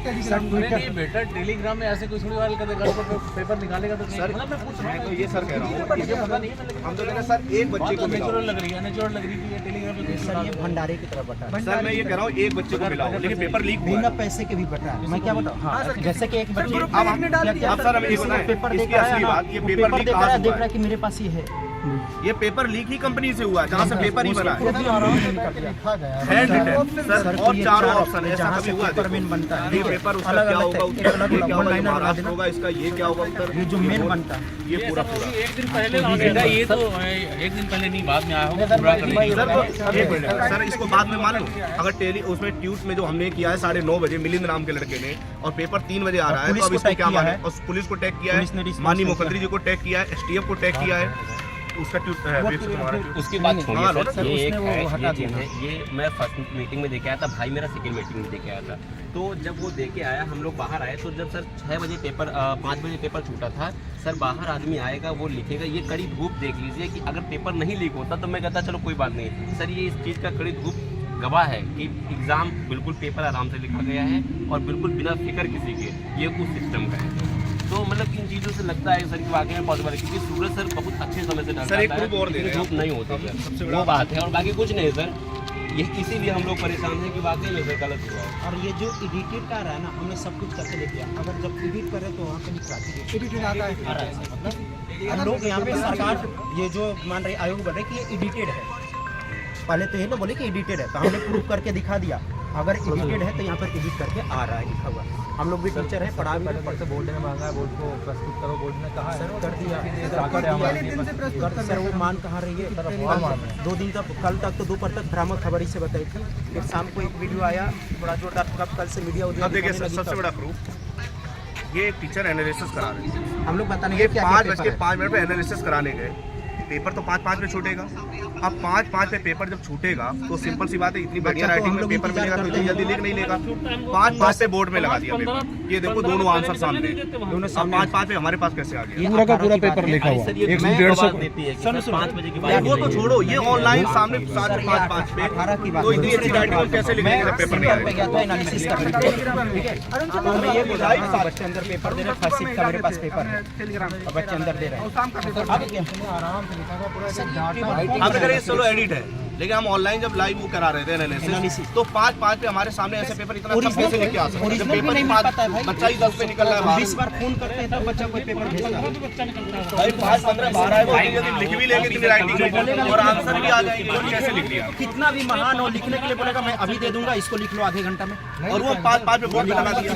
बेटा टेलीग्राम में ऐसे कोई थोड़ी वाल कर पेपर निकालेगा तो सर मतलब मैं पूछ रहा हूं, ये सर कह रहा हूँ मुझे पता नहीं है, हम तो कह रहे हैं सर एक बच्चे को मिला नेचुरल लग रही है, नेचुरल लग रही है कि टेलीग्राम पे सर ये भंडारे की तरफ बटा है। सर मैं ये कह रहा हूँ एक बच्चे को मिला लेकिन पेपर लीक हुआ बिना है। पैसे के भी बटा है। मैं क्या बताऊँ, हाँ जैसे कि एक बच्चे अब सर हमें ये बताएं पेपर इसकी देख रहा असली है, बात, ये पेपर पेपर लीक देख कहाँ रहा है, से देख हुआ रहा है? है कि मेरे पास ये है। ये पेपर लीक ही कंपनी से हुआ है जहाँ से पेपर ही बना है लिखा गया है हैंड रिटन सर और चारों ऑप्शन ऐसा जहाँ कभी से हुआ है पेपर मेन बनता है, ये पेपर उसका अलग क्या अलग होगा एक अलग उत्तर ये क्या होगा लाइनर लगा महाराष्ट्र देना, होगा इसका ये क्या होगा उत्तर ये जो मेन बनता है ये पूरा पूरा एक दिन पहले बेटा ये तो एक दिन पहले नहीं बाद में आया होगा पूरा करने के लिए। सर एक मिनट सर इसको बाद में मान लो अगर टेली उसमें ट्यूट में जो हमने किया है 9:30 बजे मिलिंद नाम के लड़के ने और पेपर 3 बजे आ रहा है तो अब इसको क्या माने और पुलिस को टैग किया है, माननीय मुख्यमंत्री जी को टैग किया है, STF को टैग किया है, उसका ट्यूट उसकी बात छोड़िए सर, ये एक है हटा ये चीज़ है, ये मैं फर्स्ट मीटिंग में देके आया था, भाई मेरा सेकंड मीटिंग में देके आया था। तो जब वो देके आया हम लोग बाहर आए तो जब सर 6 बजे पेपर 5 बजे पेपर छूटा था, सर बाहर आदमी आएगा वो लिखेगा, ये कड़ी धूप देख लीजिए कि अगर पेपर नहीं लीक होता तो मैं कहता चलो कोई बात नहीं सर, ये इस चीज़ का कड़ी धूप गवाह है कि एग्ज़ाम बिल्कुल पेपर आराम से लिखा गया है और बिल्कुल बिना फिक्र किसी के, ये उस सिस्टम का है। तो मतलब इन चीज़ों से लगता है सर कि वाकई में पॉसिबल है क्योंकि सूरज सर बहुत अच्छे समय से सर एक ग्रुप और दे रहे हैं धूप नहीं होती सर, वो बात है और बाकी कुछ नहीं सर, ये इसीलिए हम लोग परेशान हैं कि वाकई में सर गलत हुआ है। और ये जो एडिटेड का रहा है ना, हमने सब कुछ करके लेके आया, अगर जब एडिट करें तो वहाँ पे एडिटेड आ रहा है सर, मतलब हम लोग यहाँ पे सरकार ये जो मान रहे आयोग बोल रहे कि ये एडिटेड है, पहले तो ये ना बोले कि एडिटेड है तो हमने प्रूफ करके दिखा दिया, अगर एडिटेड है तो यहाँ पर एडिट करके आ रहा है लिखा हुआ। हम लोग भी टीचर हैं, पढ़ा भी पढ़ते बोर्ड ने मांगा है, बोर्ड को प्रस्तुत करो, बोर्ड ने कहा सर कर दिया सर, वो मान कहाँ रही है 2 दिन तक, कल तक तो दोपहर तक भ्रामक खबर ही से बताई थी, फिर शाम को एक वीडियो आया बड़ा जोरदार, कब कल से मीडिया अब देखिए सर सबसे बड़ा प्रूफ ये टीचर एनालिसिस करा रहे हैं, हम लोग बताने ये 5:05 पे एनालिसिस कराने गए, पेपर तो 5:05 पे छूटेगा, अब 5:05 पे पेपर जब छूटेगा तो सिंपल सी बात है इतनी बढ़िया राइटिंग में पेपर मिलेगा तो इतनी जल्दी लिख नहीं लेगा, 5:05 पे बोर्ड में लगा दिया पेपर, ये देखो दोनों आंसर सामने, दोनों 5:05 पे हमारे पास कैसे आ गया पूरा का पूरा पेपर लिखा हुआ है 150 देती है कि 5 बजे की बात वो तो छोड़ो, ये ऑनलाइन सामने 5:05 पे 18 की बात, तो इतनी अच्छी राइटिंग में कैसे लिखेंगे जब पेपर नहीं आएगा। गया था एनालिसिस करने, ठीक है, तो मैं ये बोला बच्चे अंदर पेपर दे रहे हैं, फर्स्ट शिफ्ट का मेरे पास पेपर है, बच्चे अंदर दे रहे हैं, आराम से लिखा हुआ पूरा हमने कहा ये चलो एडिट है, लेकिन हम ऑनलाइन जब लाइव वो करा रहे थे एनालिसिस तो 5:05 पे हमारे सामने ऐसे पेपर इतना सब कैसे लेके आ सकते हैं जब पेपर ही 5 बच्चा ही 10 पे निकल रहा है बाहर, 20 बार फोन करते हैं तब बच्चा कोई पेपर भेजता है, भाई 5:15 12 है वो यदि लिख भी लेंगे इतनी राइटिंग और आंसर भी आ जाएंगे और कैसे लिख लिया कितना भी महान हो लिखने के लिए बोलेगा मैं अभी दे दूंगा, इसको लिख लो आधे घंटा में, और वो 5:05 पे बोर्ड में लगा दिया।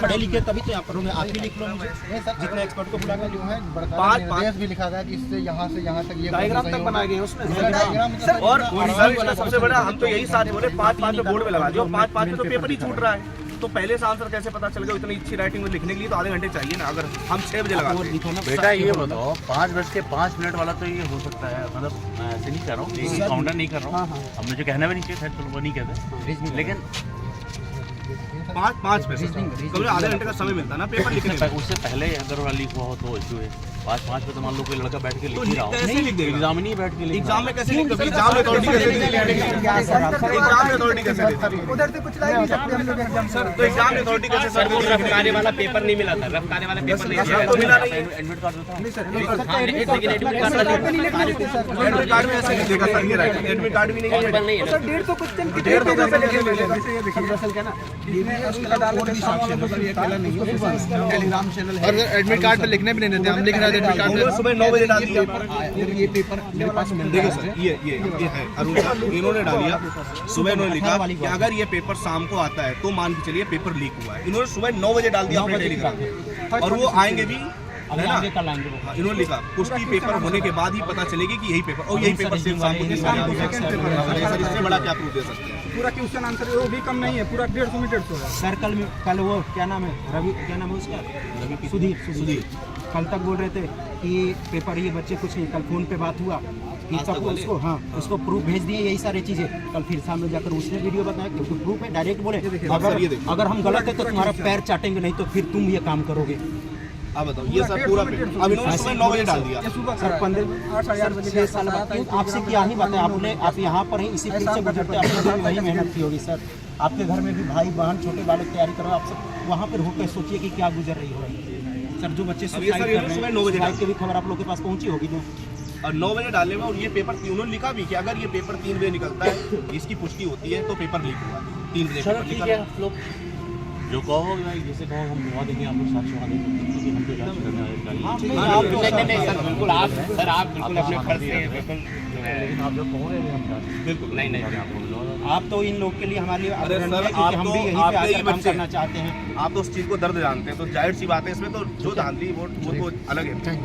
पढ़े लिखे तभी तो यहाँ पर आप ही लिख लो, जितने एक्सपर्ट को बुला कर जो है 5:05 भी लिखा गया कि इससे यहाँ से यहाँ तक ये डायग्राम तक बनाए गए उसमें, और सर इसका सबसे बड़ा हम तो यही साथ बोले 5:05 पे बोर्ड में लगा दिया, 5:05 पे तो पेपर ही छूट रहा है, तो पहले से आंसर कैसे पता चल गया? इतनी अच्छी राइटिंग में लिखने के लिए तो आधे घंटे चाहिए ना, अगर हम 6 बजे लगाते हैं। बेटा ये बताओ 5:05 वाला तो ये हो सकता है, मतलब ऐसे नहीं कर रहा हूँ, काउंटर नहीं कर रहा हूँ, अब मुझे कहना भी नहीं चाहिए, चलो वो नहीं कहते, लेकिन 5:05 पे कभी आधे घंटे का समय मिलता है ना पेपर लिखने में, उससे पहले अगर लीक हुआ हो तो इशू है, 5:05 पे तो मान लो कोई लड़का बैठ के लिख ही रहा हो, कैसे लिख देगा? एग्जाम नहीं बैठ के लिख, एग्जाम में कैसे लिख देगा? एग्जाम में अथॉरिटी कैसे देगी? एग्जाम में अथॉरिटी कैसे देगी? उधर से कुछ लाइव नहीं सकते हम लोग एग्जाम सर तो एग्जाम में अथॉरिटी कैसे सर देगी? रफ्तारे वाला पेपर नहीं मिला था, रफ्तारे वाला पेपर नहीं रफ्तार तो मिला नहीं है, एडमिट कार्ड होता है एडमिट कार्ड में ऐसे लिखेगा सर ये राइटिंग, एडमिट कार्ड भी नहीं है सर 150 क्वेश्चन की 150 चैनल है और एडमिट कार्ड पे लिखने भी नहीं देते, हम लिख रहे थे एडमिट कार्ड पे सुबह 9 बजे डाल दिया। ये पेपर मेरे पास मिल देखो सर ये है अरुण सर, इन्होंने डालिया सुबह, इन्होंने लिखा कि अगर ये पेपर शाम को आता है तो मान के चलिए पेपर लीक हुआ है, इन्होंने सुबह 9 बजे डाल दिया अपने टेलीग्राम पे, और वो आएंगे भी है ना, इन्होंने लिखा पुष्टि पेपर होने के बाद ही पता चलेगी कि यही पेपर, और यही पेपर सेम शाम को इससे बड़ा क्या प्रूफ दे सकते हैं? पूरा क्वेश्चन आंसर वो भी कम नहीं है, पूरा 150 में 150 है सर। कल वो क्या नाम है रवि, क्या नाम है उसका, सुधीर कल तक बोल रहे थे कि पेपर ये बच्चे कुछ नहीं, कल फोन पे बात हुआ कि सब उसको उसको प्रूफ भेज दिए, यही सारी चीजें, कल फिर सामने जाकर उसने वीडियो बताया क्योंकि प्रूफ है, डायरेक्ट बोले अगर हम गलत है तो तुम्हारा पैर चाटेंगे, नहीं तो फिर तुम ये काम करोगे, अब बताओ ये सर पूरा पेपर अब इन्होंने सुबह 9 बजे डाल दिया। सर 6 साल बाद आपसे क्या ही बात है, आप यहाँ पर हैं, इसी फील्ड से गुजरते हैं, आपने भी वही मेहनत की होगी सर। आपके घर में भी भाई बहन छोटे बालक तैयारी करो, आप सब वहाँ पर होकर सोचिए कि क्या गुजर रही हो सर। जो बच्चे अब ये सर इन्होंने सुबह 9 बजे डाल की भी खबर आप लोग के पास पहुँची होगी ना। और 9 बजे डालने में, और ये पेपर उन्होंने लिखा भी कि अगर ये पेपर 3 बजे निकलता है, इसकी पुष्टि होती है तो पेपर लीक हुआ। 3 बजे चलो पेपर ठीक निकला। है, आप लोग जो कहो भाई, जैसे कहो हम दुआ देंगे, आप लोग साक्ष्य वहाँ देंगे, क्योंकि हम तो जांच करने वाले गाड़ी नहीं सर बिल्कुल, आप बिल्कुल अपने फर्ज से बिल्कुल लेकिन आप जो कहो रहे हैं हम जांच बिल्कुल नहीं आप तो इन लोग के लिए हमारे लिए अरे आदरणीय सर, है, क्योंकि आप हम तो भी यहीं पे आपके ही आकर काम बच्चे करना चाहते हैं। आप तो उस चीज़ को दर्द जानते हैं, तो जाहिर सी बात है इसमें तो जो धांधली वो तो अलग है।